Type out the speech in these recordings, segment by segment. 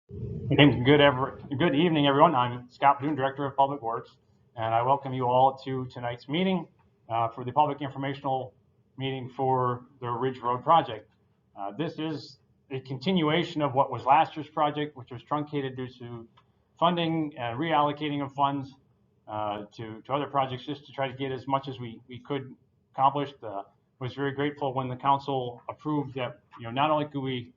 Good evening, everyone. I'm Scott Boone, Director of Public Works, and I welcome you all to tonight's meeting for the public informational meeting for the Ridge Road project. This is a continuation of what was last year's project, which was truncated due to funding and reallocating of funds to other projects, just to try to get as much as we could accomplished. Was very grateful when the council approved that. Not only could we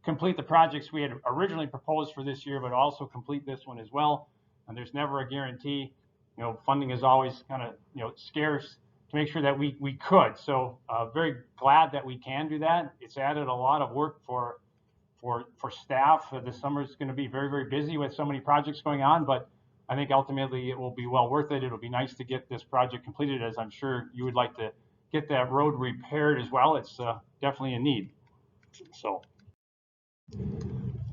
complete the projects we had originally proposed for this year, but also complete this one as well. And there's never a guarantee. Funding is always kind of scarce, to make sure that we could. So very glad that we can do that. It's added a lot of work for staff. This summer is going to be very, very busy with so many projects going on, but I think ultimately it will be well worth it. It'll be nice to get this project completed, as I'm sure you would like to get that road repaired as well. It's definitely a need. So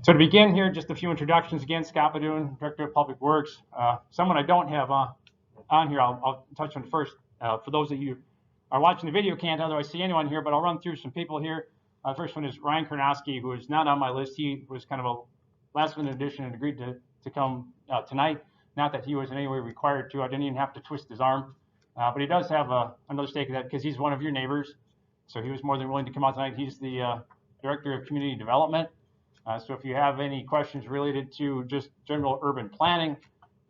to begin here, just a few introductions. Again, Scott Boone, Director of Public Works. Someone I don't have on here, I'll touch on first. For those of you are watching the video, can't otherwise see anyone here, but I'll run through some people here. First one is Ryan Karnowski, who is not on my list. He was kind of a last-minute addition and agreed to come tonight. Not that he was in any way required to. I didn't even have to twist his arm. But he does have another stake in that because he's one of your neighbors. So he was more than willing to come out tonight. He's the Director of Community Development. So if you have any questions related to just general urban planning,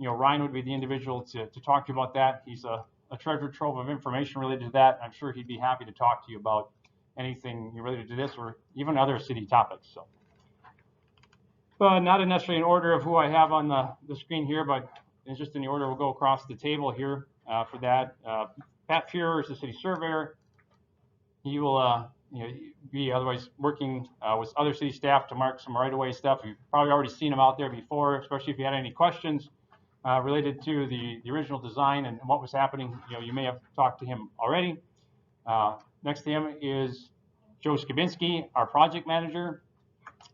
Ryan would be the individual to talk to you about that. He's a treasure trove of information related to that. I'm sure he'd be happy to talk to you about anything related to this or even other city topics. So, not necessarily in order of who I have on the screen here, but it's just in the order we'll go across the table here for that. Pat Fuhrer is the city surveyor. He will be otherwise working with other city staff to mark some right-of-way stuff. You've probably already seen him out there before, especially if you had any questions related to the original design and what was happening. You may have talked to him already. Next to him is Joe Skabinski, our project manager.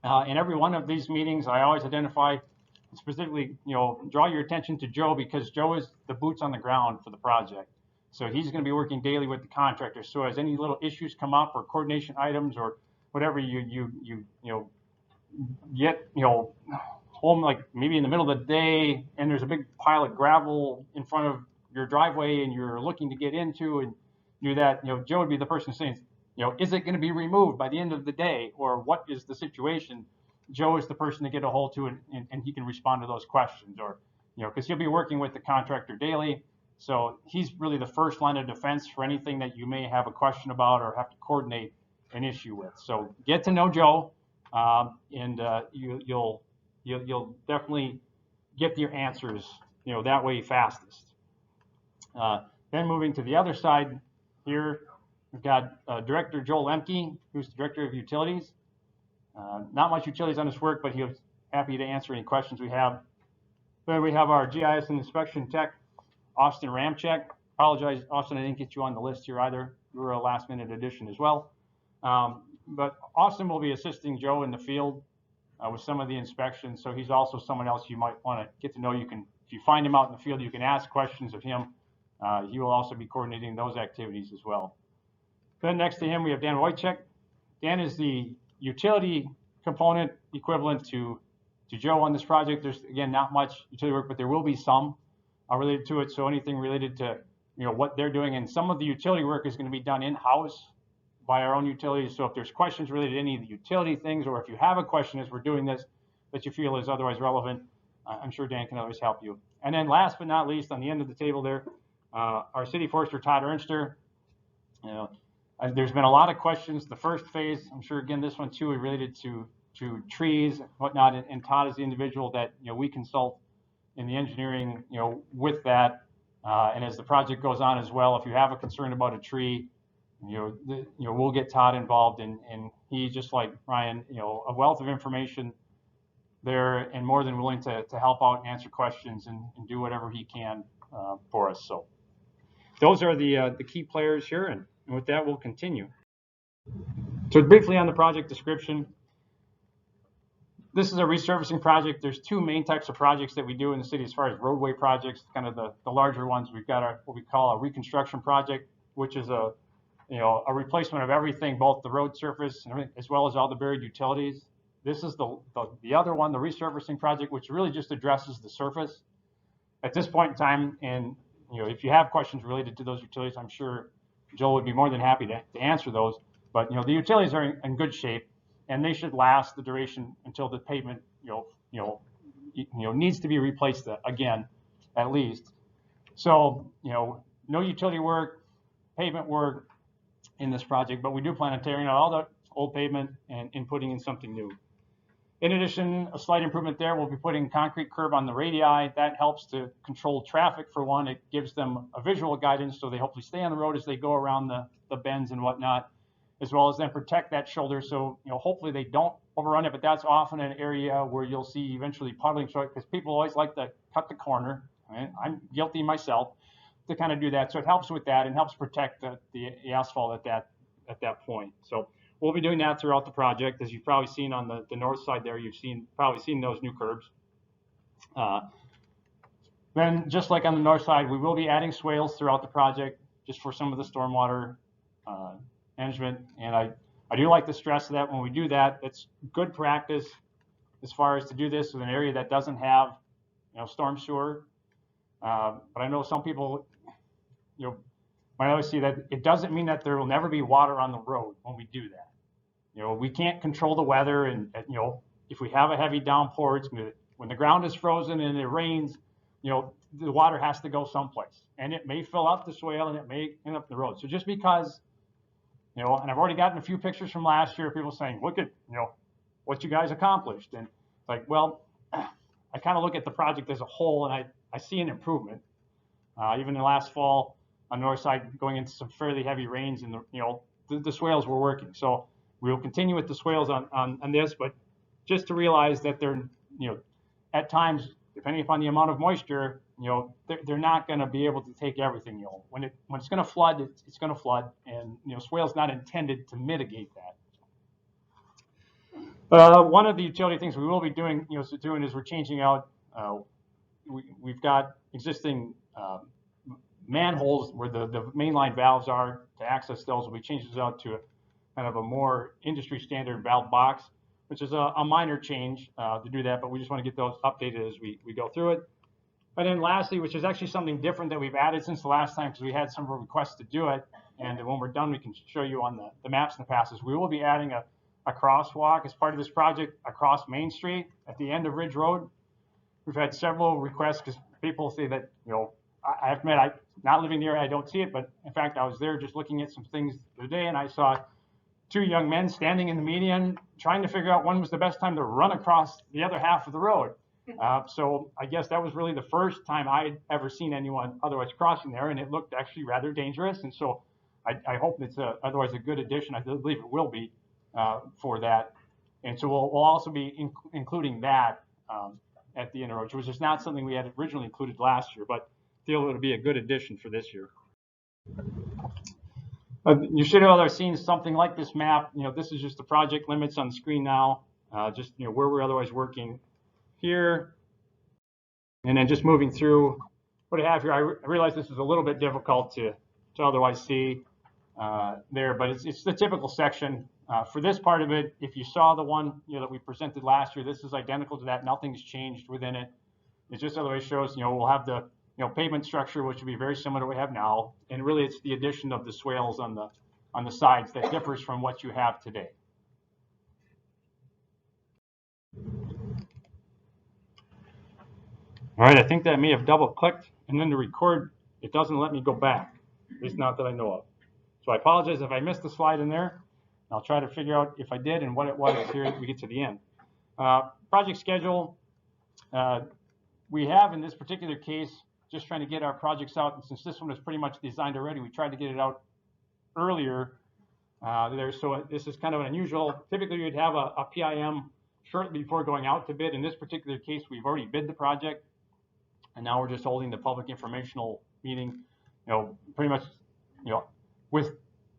In every one of these meetings, I always identify specifically, draw your attention to Joe, because Joe is the boots on the ground for the project. So he's going to be working daily with the contractor. So as any little issues come up or coordination items or whatever, you get home, like maybe in the middle of the day, and there's a big pile of gravel in front of your driveway and you're looking to get into, and Joe would be the person saying, is it going to be removed by the end of the day, or what is the situation? Joe is the person to get a hold to, and he can respond to those questions, or because he'll be working with the contractor daily. So he's really the first line of defense for anything that you may have a question about or have to coordinate an issue with. So get to know Joe, and you'll definitely get your answers that way fastest. Then moving to the other side here, we've got Director Joel Lemke, who's the Director of Utilities. Not much utilities on his work, but he's happy to answer any questions we have. Then we have our GIS and inspection tech, Austin Ramchek. Apologize, Austin, I didn't get you on the list here either. You were a last-minute addition as well. But Austin will be assisting Joe in the field with some of the inspections. So he's also someone else you might want to get to know. If you find him out in the field, you can ask questions of him. He will also be coordinating those activities as well. Then next to him, we have Dan Wojcik. Dan is the utility component equivalent to Joe on this project. There's, again, not much utility work, but there will be some related to it. So anything related to what they're doing, and some of the utility work is going to be done in-house by our own utilities. So if there's questions related to any of the utility things, or if you have a question as we're doing this that you feel is otherwise relevant, I'm sure Dan can always help you. And then last but not least, on the end of the table there, our city forester, Todd Ernster. There's been a lot of questions. The first phase, I'm sure, again, this one too, is related to trees, whatnot, and Todd is the individual that we consult in the engineering, with that. And as the project goes on as well, if you have a concern about a tree, we'll get Todd involved, and he, just like Ryan, a wealth of information there, and more than willing to help out and answer questions and do whatever he can for us. So those are the key players here, and with that, we'll continue. So briefly on the project description. This is a resurfacing project. There's two main types of projects that we do in the city as far as roadway projects, kind of the larger ones. We've got what we call a reconstruction project, which is a replacement of everything, both the road surface as well as all the buried utilities. This is the other one, the resurfacing project, which really just addresses the surface. At this point in time, and if you have questions related to those utilities, I'm sure Joel would be more than happy to answer those. But the utilities are in good shape, and they should last the duration until the pavement needs to be replaced again, at least. So no utility work, pavement work in this project, but we do plan on tearing out all the old pavement and putting in something new. In addition, a slight improvement there, we'll be putting concrete curb on the radii. That helps to control traffic for one. It gives them a visual guidance so they hopefully stay on the road as they go around the bends and whatnot, as well as then protect that shoulder. So hopefully they don't overrun it, but that's often an area where you'll see eventually puddling, because people always like to cut the corner. Right? I'm guilty myself to kind of do that. So it helps with that and helps protect the asphalt at that point. So we'll be doing that throughout the project. As you've probably seen on the north side there, you've probably seen those new curbs. Then just like on the north side, we will be adding swales throughout the project just for some of the stormwater management. And I do like to stress that when we do that, it's good practice as far as to do this in an area that doesn't have storm sewer. But I know some people might always see that it doesn't mean that there will never be water on the road when we do that. We can't control the weather, and if we have a heavy downpour, when the ground is frozen and it rains, the water has to go someplace, and it may fill up the swale and it may end up the road. So just because, and I've already gotten a few pictures from last year, people saying, look at what you guys accomplished, and it's like, well, I kind of look at the project as a whole, and I see an improvement. Even the last fall on the north side, going into some fairly heavy rains, and the swales were working. So we'll continue with the swales on this, but just to realize that they're at times, depending upon the amount of moisture, they're not going to be able to take everything. When it's going to flood, it's going to flood, and swale's not intended to mitigate that. One of the utility things we will be doing, is we're changing out. We've got existing manholes where the mainline valves are to access those. We change those out to kind of a more industry standard valve box, which is a minor change to do that, but we just want to get those updated as we go through it. And then lastly, which is actually something different that we've added since the last time, because we had some requests to do it, and when we're done, we can show you on the maps and the passes. We will be adding a crosswalk as part of this project across Main Street at the end of Ridge Road. We've had several requests because people say that, I have to admit, not living near it, I don't see it, but in fact, I was there just looking at some things the other day, and I saw two young men standing in the median trying to figure out when was the best time to run across the other half of the road. So I guess that was really the first time I'd ever seen anyone otherwise crossing there, and it looked actually rather dangerous. And so I hope it's otherwise a good addition. I believe it will be for that. And so we'll also be including that at the end of the road, which is not something we had originally included last year, but feel it'll be a good addition for this year. You should have other seen something like this map. This is just the project limits on the screen now, just where we're otherwise working here, and then just moving through what I have here. I realize this is a little bit difficult to otherwise see there, but it's the typical section. For this part of it, if you saw the one that we presented last year, this is identical to that. Nothing's changed within it. It just otherwise shows we'll have the pavement structure, which would be very similar to what we have now, and really it's the addition of the swales on the sides that differs from what you have today. All right, I think that I may have double clicked, and then to record, it doesn't let me go back, at least not that I know of. So I apologize if I missed a slide in there. I'll try to figure out if I did and what it was here as we get to the end. Project schedule. We have in this particular case, just trying to get our projects out, and since this one is pretty much designed already, we tried to get it out earlier there. So this is kind of unusual. Typically, you'd have a PIM shortly before going out to bid. In this particular case, we've already bid the project, and now we're just holding the public informational meeting. Pretty much, with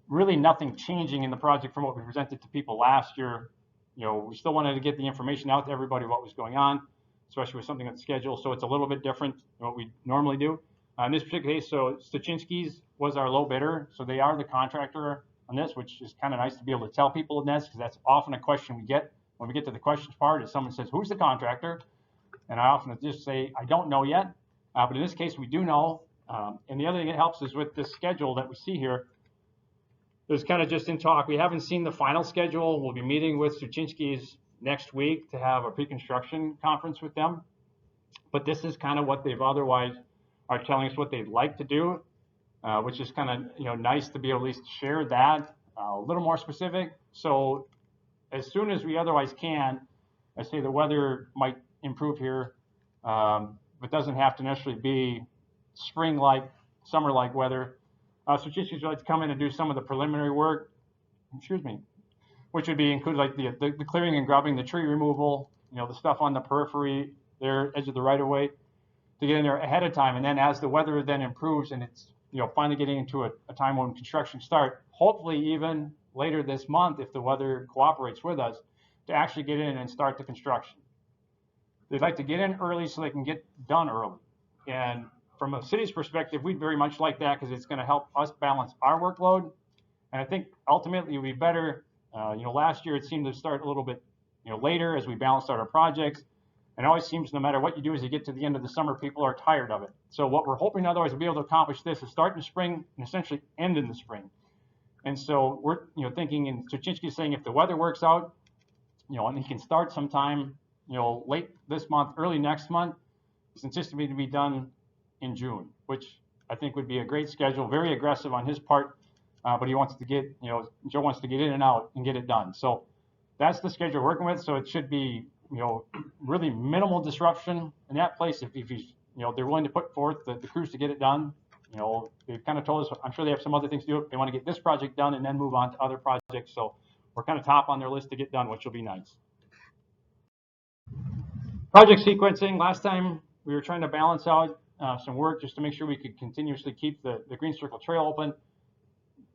really nothing changing in the project from what we presented to people last year. We still wanted to get the information out to everybody what was going on, especially with something on schedule. So it's a little bit different than what we normally do. In this particular case, so Stachinski's was our low bidder. So they are the contractor on this, which is kind of nice to be able to tell people in this, because that's often a question we get. when we get to the questions part is someone says, who's the contractor? And I often just say, I don't know yet. But in this case, we do know. And the other thing that helps is with this schedule that we see here, there's kind of just in talk. We haven't seen the final schedule. We'll be meeting with Suchinski's next week to have a pre-construction conference with them. But this is kind of what they've otherwise are telling us what they'd like to do, which is kind of nice to be able to at least share that a little more specific. So as soon as we otherwise can, I say the weather might improve here, but doesn't have to necessarily be spring-like, summer-like weather. Suchinski's would like to come in and do some of the preliminary work, which would be include like the clearing and grubbing, the tree removal, the stuff on the periphery, their edge of the right-of-way, to get in there ahead of time. And then as the weather then improves and it's finally getting into a time when construction start, hopefully even later this month, if the weather cooperates with us, to actually get in and start the construction. They'd like to get in early so they can get done early. And from a city's perspective, we'd very much like that because it's going to help us balance our workload. And I think ultimately it would be better. Last year it seemed to start a little bit later as we balanced out our projects. And it always seems no matter what you do as you get to the end of the summer, people are tired of it. So what we're hoping otherwise we'll be able to accomplish this is start in the spring and essentially end in the spring. And so we're thinking, and Suchinski is saying if the weather works out, and he can start sometime late this month, early next month, it's anticipated to be done in June, which I think would be a great schedule, very aggressive on his part, but he wants to get, Joe wants to get in and out and get it done. So that's the schedule we're working with. So it should be, really minimal disruption in that place. If he's, they're willing to put forth the crews to get it done. They've kind of told us, I'm sure they have some other things to do. They want to get this project done and then move on to other projects. So we're kind of top on their list to get done, which will be nice. Project sequencing. Last time we were trying to balance out some work just to make sure we could continuously keep the Green Circle Trail open.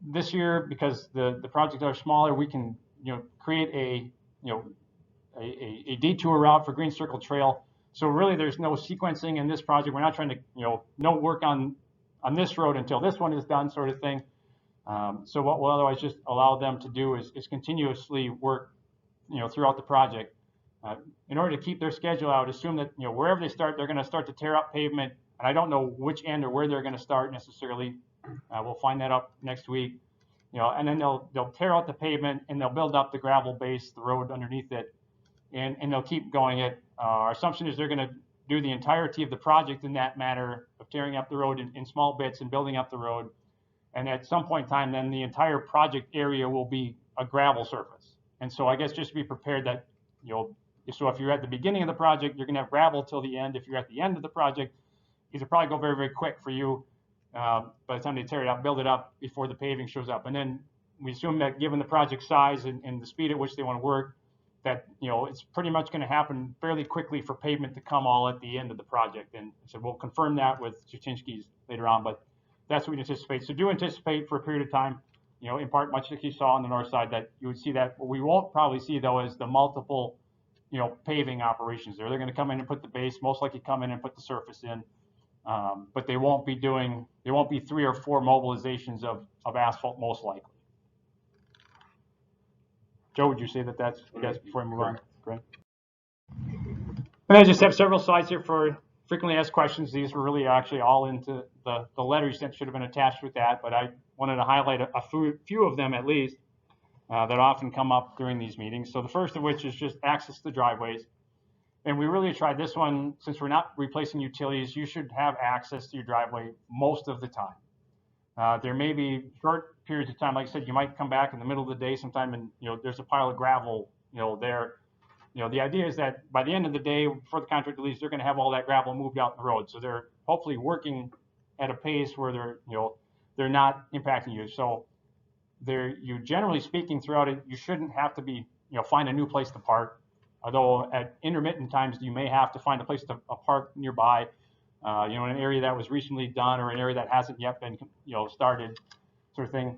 This year, because the projects are smaller, we can create a detour route for Green Circle Trail. So really there's no sequencing in this project. We're not trying to no work on this road until this one is done, sort of thing. So what we'll otherwise just allow them to do is continuously work throughout the project. In order to keep their schedule out, assume that wherever they start, they're going to start to tear up pavement. And I don't know which end or where they're going to start necessarily. We'll find that up next week. And then they'll tear out the pavement and they'll build up the gravel base, the road underneath it, and they'll keep going it. Our assumption is they're going to do the entirety of the project in that manner of tearing up the road in small bits and building up the road. And at some point in time, then the entire project area will be a gravel surface. And so I guess just be prepared that so if you're at the beginning of the project, you're going to have gravel till the end. If you're at the end of the project, it'll probably go very, very quick for you by the time they tear it up, build it up before the paving shows up. And then we assume that given the project size and the speed at which they want to work, that it's pretty much going to happen fairly quickly for pavement to come all at the end of the project. And so we'll confirm that with Suchinski's later on, but that's what we anticipate. So do anticipate for a period of time, in part much like you saw on the north side, that you would see that. What we won't probably see though is the multiple paving operations there. They're going to come in and put the base, most likely come in and put the surface in, but they won't be 3 or 4 mobilizations of asphalt most likely. Joe, would you say that's, I guess, before I move on? Great. And I just have several slides here for frequently asked questions. These were really actually all into the letters that should have been attached with that, but I wanted to highlight a few of them at least that often come up during these meetings. So the first of which is just access to driveways. And we really tried this one, since we're not replacing utilities, you should have access to your driveway most of the time. There may be short periods of time, like I said, you might come back in the middle of the day sometime and there's a pile of gravel there. The idea is that by the end of the day, before the contractor leaves, they're going to have all that gravel moved out the road. So they're hopefully working at a pace where they're not impacting you. So you generally speaking throughout it, you shouldn't have to be find a new place to park. Although at intermittent times you may have to find a place to park nearby, in an area that was recently done or an area that hasn't yet been started, sort of thing.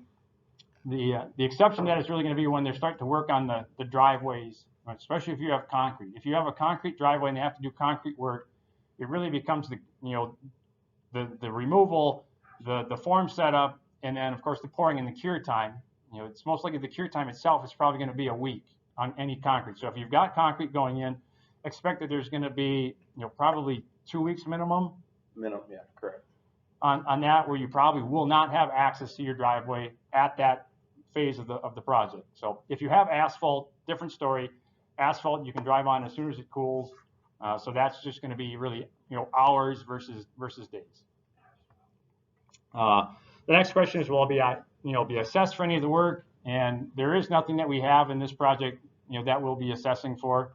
The exception to that is really going to be when they're starting to work on the driveways, right? Especially if you have concrete. If you have a concrete driveway and they have to do concrete work, it really becomes the removal, the form setup, and then of course the pouring and the cure time. It's most likely the cure time itself is probably going to be a week. on any concrete. So if you've got concrete going in, expect that there's going to be, probably 2 weeks minimum. Minimum, yeah, correct. On that, where you probably will not have access to your driveway at that phase of the project. So if you have asphalt, different story. Asphalt you can drive on as soon as it cools. So that's just going to be really, hours versus days. The next question is, will I be assessed for any of the work? And there is nothing that we have in this project, that we'll be assessing for.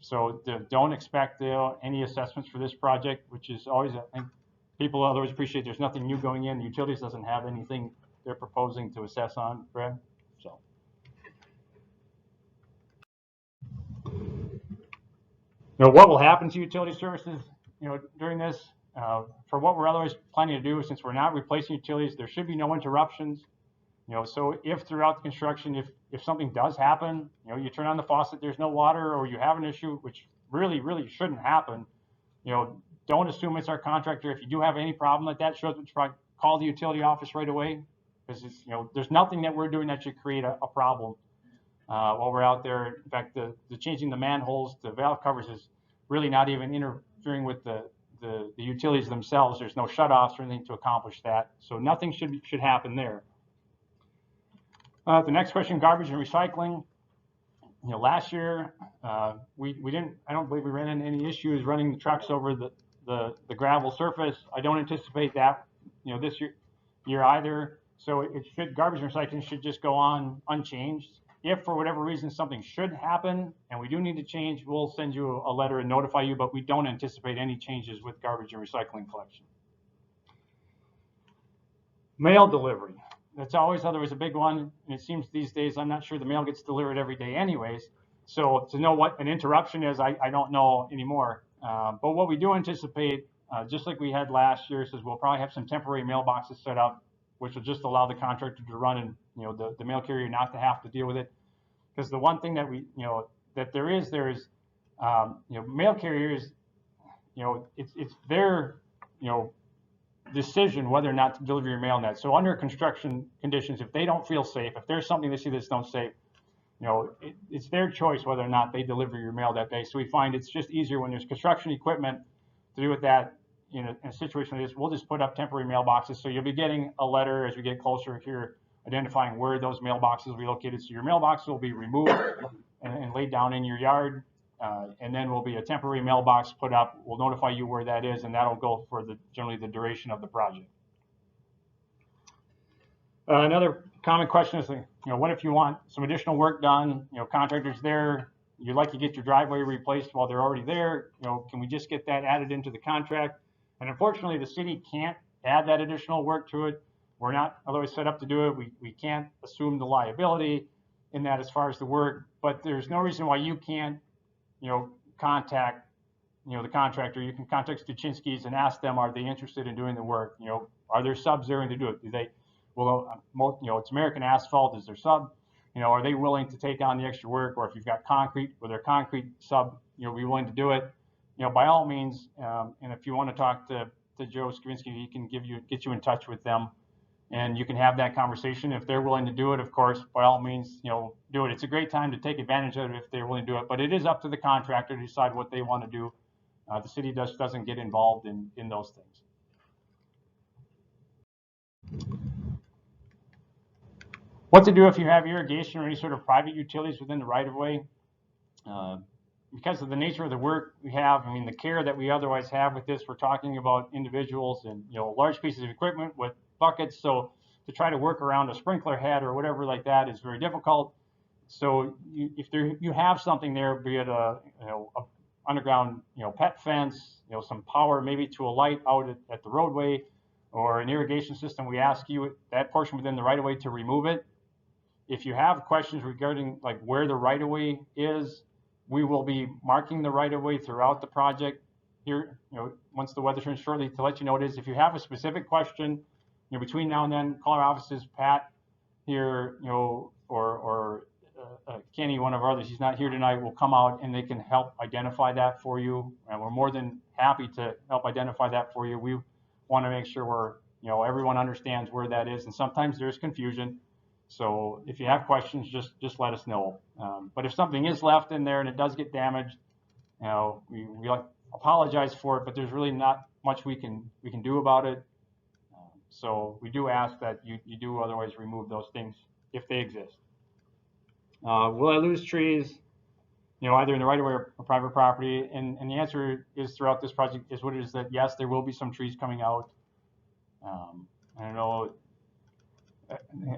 So don't expect any assessments for this project, which is always, I think, people otherwise appreciate there's nothing new going in. The utilities doesn't have anything they're proposing to assess on, Brad. So. What will happen to utility services, during this? For what we're otherwise planning to do, since we're not replacing utilities, there should be no interruptions. So if throughout the construction, if something does happen, you turn on the faucet, there's no water, or you have an issue, which really shouldn't happen, don't assume it's our contractor. If you do have any problem like that, call the utility office right away, because there's nothing that we're doing that should create a problem while we're out there. In fact, the changing the manholes, the valve covers is really not even interfering with the utilities themselves. There's no shutoffs or anything to accomplish that, so nothing should happen there. The next question, garbage and recycling. Last year we didn't. I don't believe we ran into any issues running the trucks over the gravel surface. I don't anticipate that this year either. So garbage and recycling should just go on unchanged. If for whatever reason something should happen and we do need to change, we'll send you a letter and notify you, but we don't anticipate any changes with garbage and recycling collection. Mail delivery. That's always otherwise a big one, and it seems these days, I'm not sure the mail gets delivered every day anyways. So to know what an interruption is, I don't know anymore. But what we do anticipate, just like we had last year, is we'll probably have some temporary mailboxes set up, which will just allow the contractor to run and the mail carrier not to have to deal with it. Because the one thing that that there is mail carriers, it's their decision whether or not to deliver your mail in that. So under construction conditions, if they don't feel safe, if there's something they see that's not safe, it's their choice whether or not they deliver your mail that day. So we find it's just easier when there's construction equipment to do with that. In a situation like this, we'll just put up temporary mailboxes. So you'll be getting a letter as we get closer here, identifying where those mailboxes will be located. So your mailbox will be removed and laid down in your yard. And then will be a temporary mailbox put up. We'll notify you where that is, and that'll go for generally the duration of the project. Another common question is, what if you want some additional work done? Contractors there, you'd like to get your driveway replaced while they're already there. Can we just get that added into the contract? And unfortunately, the city can't add that additional work to it. We're not otherwise set up to do it. We can't assume the liability in that as far as the work, but there's no reason why you can't contact, the contractor. You can contact Stuchinski's and ask them, are they interested in doing the work? Are there subs there to do it? It's American Asphalt. Is there sub? Are they willing to take on the extra work? Or if you've got concrete, with their concrete sub, be willing to do it? By all means. And if you want to talk to Joe Skavinsky, he can get you in touch with them, and you can have that conversation. If they're willing to do it, of course, by all means, do it. It's a great time to take advantage of it if they're willing to do it, but it is up to the contractor to decide what they want to do. The city doesn't get involved in those things. What to do if you have irrigation or any sort of private utilities within the right-of-way. Because of the nature of the work we have, the care that we otherwise have with this, we're talking about individuals and large pieces of equipment with buckets. So to try to work around a sprinkler head or whatever like that is very difficult. So if you have something there, be it a underground pet fence, some power maybe to a light out at the roadway, or an irrigation system, we ask you that portion within the right-of-way to remove it. If you have questions regarding like where the right-of-way is, we will be marking the right-of-way throughout the project here, once the weather turns shortly, to let you know it is. If you have a specific question, between now and then, call our offices. Pat here, or Kenny, one of our others, he's not here tonight, will come out and they can help identify that for you. And we're more than happy to help identify that for you. We want to make sure everyone understands where that is. And sometimes there's confusion. So if you have questions, just let us know. But if something is left in there and it does get damaged, we apologize for it, but there's really not much we can do about it. So we do ask that you do otherwise remove those things if they exist. Will I lose trees, either in the right of way or private property? And the answer is throughout this project is what it is, that yes, there will be some trees coming out. I don't know,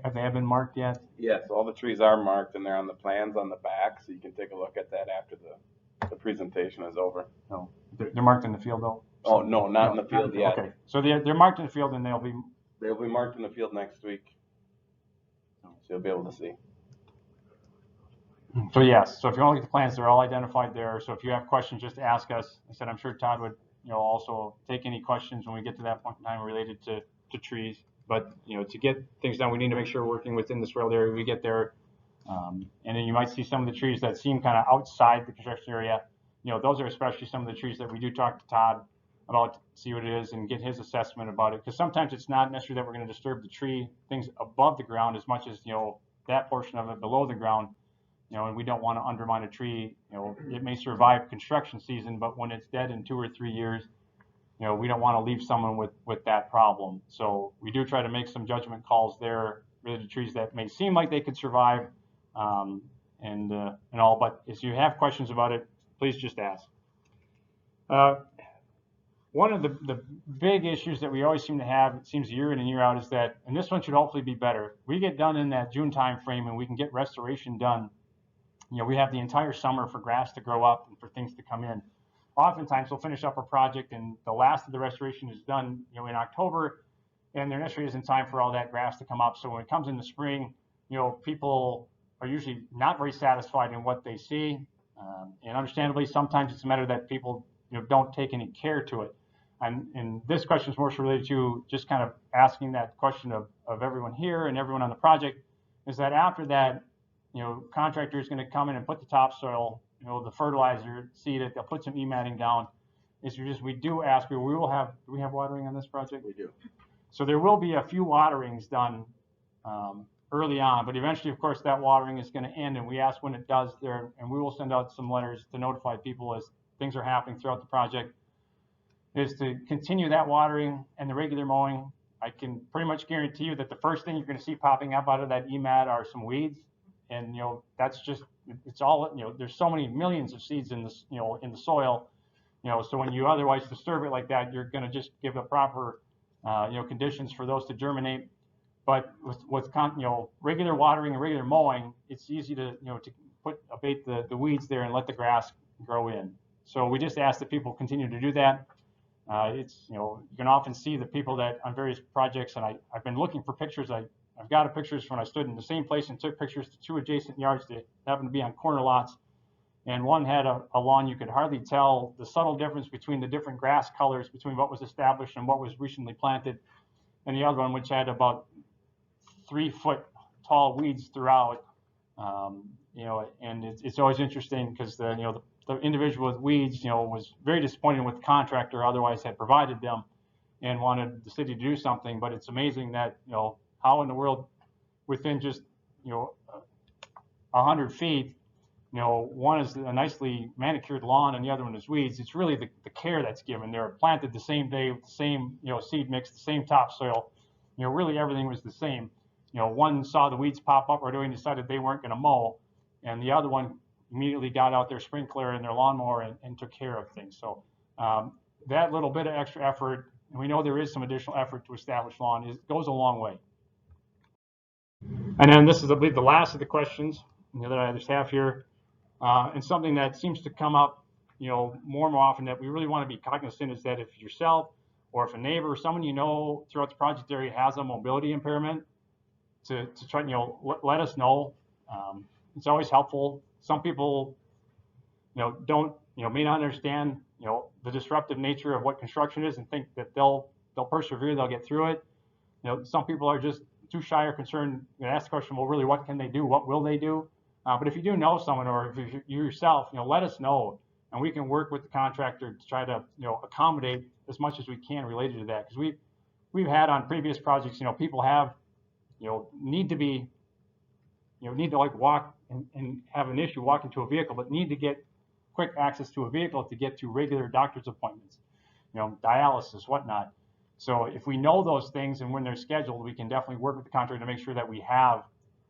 have they been marked yet? Yes, all the trees are marked and they're on the plans on the back, so you can take a look at that after the presentation is over. No, they're marked in the field though? Oh, no, not in the field yet. Okay, so they're marked in the field and they'll be marked in the field next week, so you'll be able to see. So yes, so if you want to look at the plans, they're all identified there. So if you have questions, just ask us. I said I'm sure Todd would, also take any questions when we get to that point in time related to trees. But to get things done, we need to make sure we're working within the swale area we get there. And then you might see some of the trees that seem kind of outside the construction area. Those are especially some of the trees that we do talk to Todd about, to see what it is and get his assessment about it. Because sometimes it's not necessarily that we're going to disturb the tree, things above the ground, as much as that portion of it below the ground. And we don't want to undermine a tree. It may survive construction season, but when it's dead in 2 or 3 years, we don't want to leave someone with that problem. So we do try to make some judgment calls there, related to trees that may seem like they could survive, and all. But if you have questions about it, please just ask. One of the big issues that we always seem to have, it seems year in and year out, is that, and this one should hopefully be better, we get done in that June time frame and we can get restoration done. We have the entire summer for grass to grow up and for things to come in. Oftentimes we'll finish up a project and the last of the restoration is done, in October, and there necessarily isn't time for all that grass to come up. So when it comes in the spring, people are usually not very satisfied in what they see. And understandably, sometimes it's a matter that people, don't take any care to it. And this question is more so related to just kind of asking that question of everyone here and everyone on the project, is that after that, contractor is going to come in and put the topsoil, the fertilizer, seed it, they'll put some e-matting down. We do ask people, do we have watering on this project? We do. So there will be a few waterings done early on, but eventually, of course, that watering is going to end, and we ask when it does there, and we will send out some letters to notify people as things are happening throughout the project, is to continue that watering and the regular mowing. I can pretty much guarantee you that the first thing you're going to see popping up out of that e-mat are some weeds. And that's just, it's all, there's so many millions of seeds in this, in the soil, so when you otherwise disturb it like that, you're going to just give the proper, conditions for those to germinate. But with regular watering and regular mowing, it's easy to, to abate the weeds there and let the grass grow in. So we just ask that people continue to do that. It's, you can often see the people that on various projects, and I've been looking for pictures. I've got pictures when I stood in the same place and took pictures to 2 adjacent yards that happened to be on corner lots. And one had a lawn, you could hardly tell the subtle difference between the different grass colors between what was established and what was recently planted. And the other one, which had about 3-foot tall weeds throughout, and it's always interesting because the individual with weeds, was very disappointed with the contractor, otherwise had provided them, and wanted the city to do something. But it's amazing that, how in the world, within just 100 feet, one is a nicely manicured lawn and the other one is weeds. It's really the care that's given. They're planted the same day with the same seed mix, the same topsoil. Really everything was the same. One saw the weeds pop up right away and decided they weren't going to mow, and the other one immediately got out their sprinkler and their lawnmower and took care of things. So that little bit of extra effort, and we know there is some additional effort to establish lawn, goes a long way. And then this is, I believe, the last of the questions that I just have here, and something that seems to come up, more and more often that we really want to be cognizant is that if yourself or if a neighbor or someone throughout the project area has a mobility impairment, to try, let us know. It's always helpful. Some people, don't, may not understand, the disruptive nature of what construction is and think that they'll persevere, they'll get through it. Some people are just too shy or concerned to ask the question, well, really, what can they do? What will they do? But if you do know someone, or if you yourself, let us know, and we can work with the contractor to try to, accommodate as much as we can related to that. Because we've had on previous projects, people have, need to be need to like walk and have an issue walking to a vehicle, but need to get quick access to a vehicle to get to regular doctor's appointments, dialysis, whatnot. So if we know those things and when they're scheduled, we can definitely work with the contractor to make sure that we have,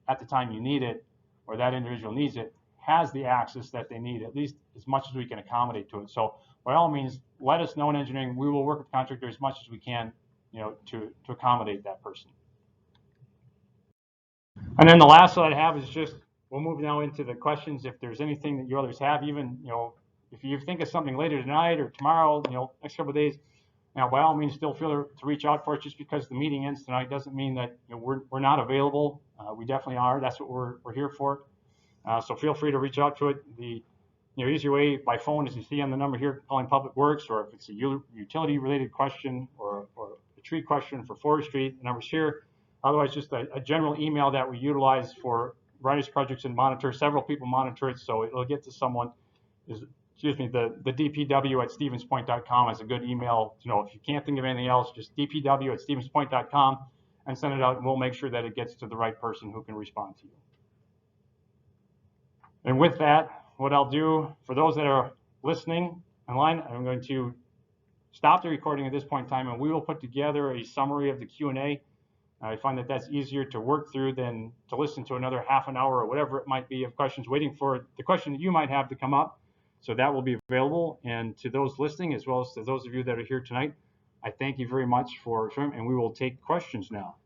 at the time you need it, or that individual needs it, has the access that they need, at least as much as we can accommodate to it. So by all means, let us know in engineering. We will work with the contractor as much as we can, to accommodate that person. And then the last that I have is just, we'll move now into the questions. If there's anything that you others have, even, if you think of something later tonight or tomorrow, next couple of days, by all means, still feel to reach out for us. Just because the meeting ends tonight doesn't mean that we're not available. We definitely are. That's what we're here for. So feel free to reach out to it. The easier way by phone, as you see on the number here, calling Public Works, or if it's a utility related question or a tree question for forestry, the number's here. Otherwise, just a general email that we utilize for various projects and monitor. Several people monitor it, so it'll get to someone. The DPW at stevenspoint.com is a good email. If you can't think of anything else, just DPW at stevenspoint.com and send it out, and we'll make sure that it gets to the right person who can respond to you. And with that, what I'll do, for those that are listening online, I'm going to stop the recording at this point in time, and we will put together a summary of the Q&A. I find that that's easier to work through than to listen to another half an hour or whatever it might be of questions, waiting for the question that you might have to come up. So that will be available. And to those listening, as well as to those of you that are here tonight, I thank you very much and we will take questions now.